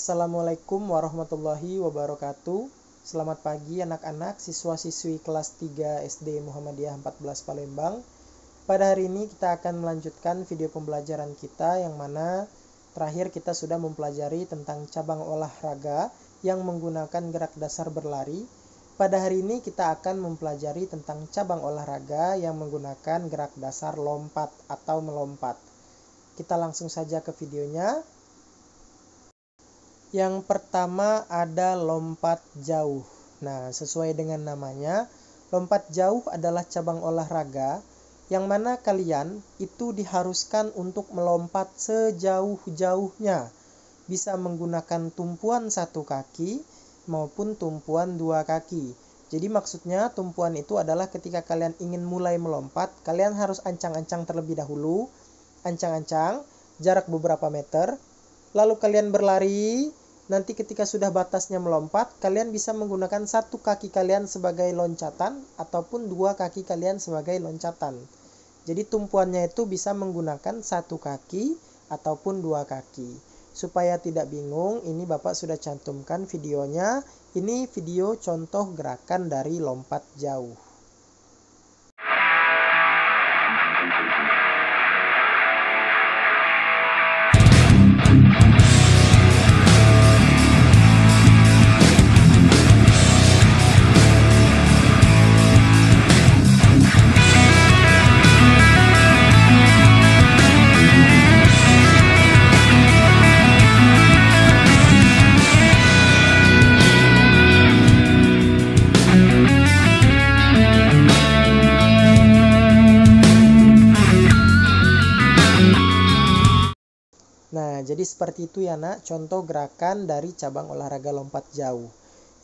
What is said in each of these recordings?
Assalamualaikum warahmatullahi wabarakatuh. Selamat pagi anak-anak siswa-siswi kelas 3 SD Muhammadiyah 14 Palembang. Pada hari ini kita akan melanjutkan video pembelajaran kita yang mana terakhir kita sudah mempelajari tentang cabang olahraga yang menggunakan gerak dasar berlari. Pada hari ini kita akan mempelajari tentang cabang olahraga yang menggunakan gerak dasar lompat atau melompat. Kita langsung saja ke videonya. Yang pertama ada lompat jauh. Nah, sesuai dengan namanya, lompat jauh adalah cabang olahraga yang mana kalian itu diharuskan untuk melompat sejauh-jauhnya. Bisa menggunakan tumpuan satu kaki maupun tumpuan dua kaki. Jadi maksudnya tumpuan itu adalah ketika kalian ingin mulai melompat, kalian harus ancang-ancang terlebih dahulu. Ancang-ancang, jarak beberapa meter. Lalu kalian berlari, nanti ketika sudah batasnya melompat, kalian bisa menggunakan satu kaki kalian sebagai loncatan ataupun dua kaki kalian sebagai loncatan. Jadi tumpuannya itu bisa menggunakan satu kaki ataupun dua kaki. Supaya tidak bingung, ini Bapak sudah cantumkan videonya. Ini video contoh gerakan dari lompat jauh. Nah, jadi seperti itu ya nak, contoh gerakan dari cabang olahraga lompat jauh.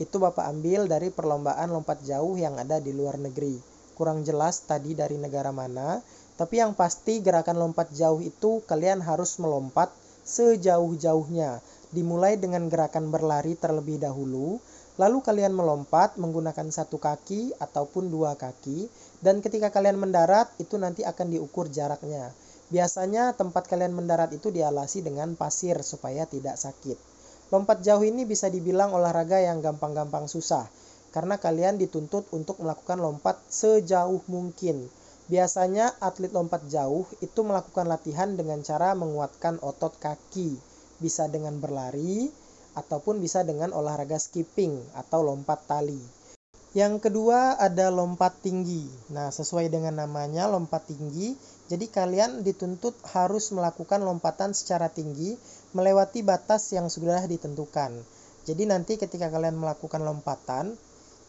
Itu Bapak ambil dari perlombaan lompat jauh yang ada di luar negeri. Kurang jelas tadi dari negara mana, tapi yang pasti gerakan lompat jauh itu kalian harus melompat sejauh-jauhnya. Dimulai dengan gerakan berlari terlebih dahulu, lalu kalian melompat menggunakan satu kaki ataupun dua kaki, dan ketika kalian mendarat itu nanti akan diukur jaraknya. Biasanya tempat kalian mendarat itu dialasi dengan pasir supaya tidak sakit. Lompat jauh ini bisa dibilang olahraga yang gampang-gampang susah, karena kalian dituntut untuk melakukan lompat sejauh mungkin. Biasanya atlet lompat jauh itu melakukan latihan dengan cara menguatkan otot kaki, bisa dengan berlari, ataupun bisa dengan olahraga skipping atau lompat tali. Yang kedua ada lompat tinggi. Nah, sesuai dengan namanya lompat tinggi, jadi kalian dituntut harus melakukan lompatan secara tinggi melewati batas yang sudah ditentukan. Jadi nanti ketika kalian melakukan lompatan,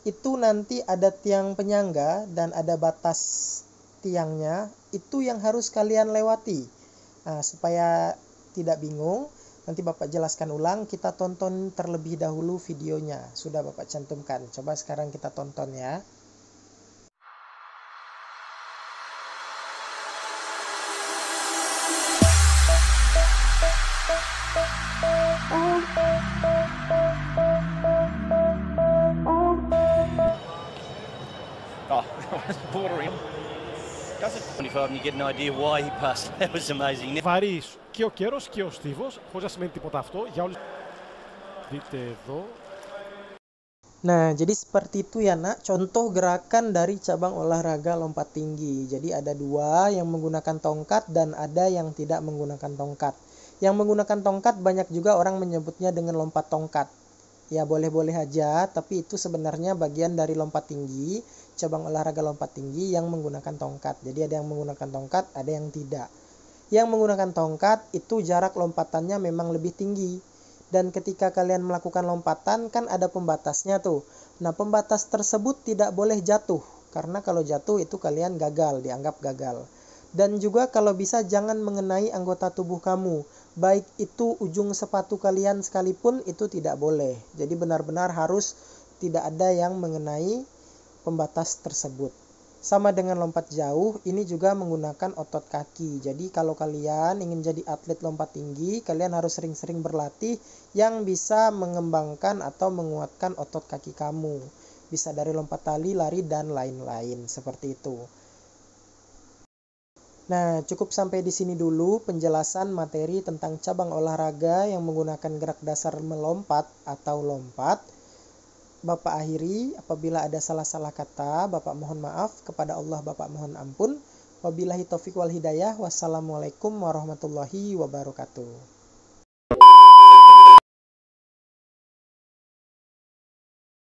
itu nanti ada tiang penyangga dan ada batas tiangnya, itu yang harus kalian lewati. Nah, supaya tidak bingung, nanti Bapak jelaskan ulang, kita tonton terlebih dahulu videonya. Sudah Bapak cantumkan. Coba sekarang kita tonton ya. Oh, bordering. Doesn't 25 and you get an idea why he passed. That was amazing. Βαρύς και ο καιρός και ο στίβος, χωρίς να σημαίνει τίποτα αυτό, για όλους. Δείτε εδώ. Nah, jadi seperti itu ya nak, contoh gerakan dari cabang olahraga lompat tinggi. Jadi ada dua yang menggunakan tongkat dan ada yang tidak menggunakan tongkat. Yang menggunakan tongkat banyak juga orang menyebutnya dengan lompat tongkat. Ya boleh-boleh aja, tapi itu sebenarnya bagian dari lompat tinggi, cabang olahraga lompat tinggi yang menggunakan tongkat. Jadi ada yang menggunakan tongkat, ada yang tidak. Yang menggunakan tongkat itu jarak lompatannya memang lebih tinggi. Dan ketika kalian melakukan lompatan kan ada pembatasnya tuh. Nah, pembatas tersebut tidak boleh jatuh, karena kalau jatuh itu kalian gagal, dianggap gagal. Dan juga kalau bisa jangan mengenai anggota tubuh kamu, baik itu ujung sepatu kalian sekalipun itu tidak boleh. Jadi benar-benar harus tidak ada yang mengenai pembatas tersebut. Sama dengan lompat jauh, ini juga menggunakan otot kaki. Jadi kalau kalian ingin jadi atlet lompat tinggi, kalian harus sering-sering berlatih yang bisa mengembangkan atau menguatkan otot kaki kamu. Bisa dari lompat tali, lari, dan lain-lain. Seperti itu. Nah, cukup sampai di sini dulu penjelasan materi tentang cabang olahraga yang menggunakan gerak dasar melompat atau lompat. Bapak akhiri, apabila ada salah-salah kata, Bapak mohon maaf, kepada Allah Bapak mohon ampun. Wabillahi taufiq wal hidayah. Wassalamualaikum warahmatullahi wabarakatuh.